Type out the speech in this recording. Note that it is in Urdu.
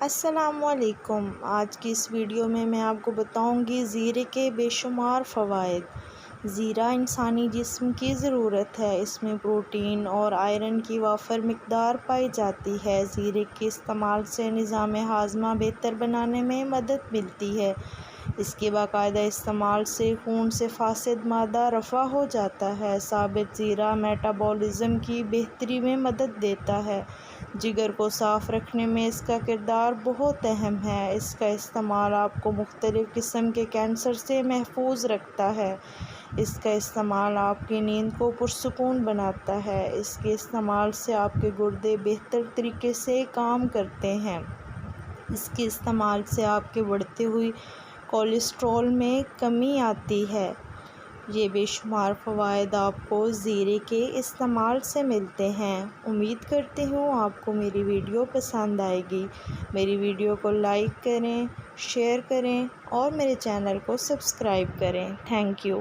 السلام علیکم۔ آج کی اس ویڈیو میں آپ کو بتاؤں گی زیرے کے بے شمار فوائد۔ زیرہ انسانی جسم کی ضرورت ہے۔ اس میں پروٹین اور آئرن کی وافر مقدار پائی جاتی ہے۔ زیرے کے استعمال سے نظام ہاضمہ بہتر بنانے میں مدد ملتی ہے۔ اس کے باقاعدہ استعمال سے خون سے فاسد مادہ رفع ہو جاتا ہے۔ ثابت زیرہ میٹابولزم کی بہتری میں مدد دیتا ہے۔ جگر کو صاف رکھنے میں اس کا کردار بہت اہم ہے۔ اس کا استعمال آپ کو مختلف قسم کے کینسر سے محفوظ رکھتا ہے۔ اس کا استعمال آپ کی نیند کو پرسکون بناتا ہے۔ اس کے استعمال سے آپ کے گردے بہتر طریقے سے کام کرتے ہیں۔ اس کے استعمال سے آپ کے بڑھتے ہوئی کولیسٹرول میں کمی آتی ہے۔ یہ بے شمار فوائد آپ کو زیرے کے استعمال سے ملتے ہیں۔ امید کرتی ہوں آپ کو میری ویڈیو پسند آئے گی۔ میری ویڈیو کو لائک کریں، شیئر کریں اور میرے چینل کو سبسکرائب کریں۔ Thank you.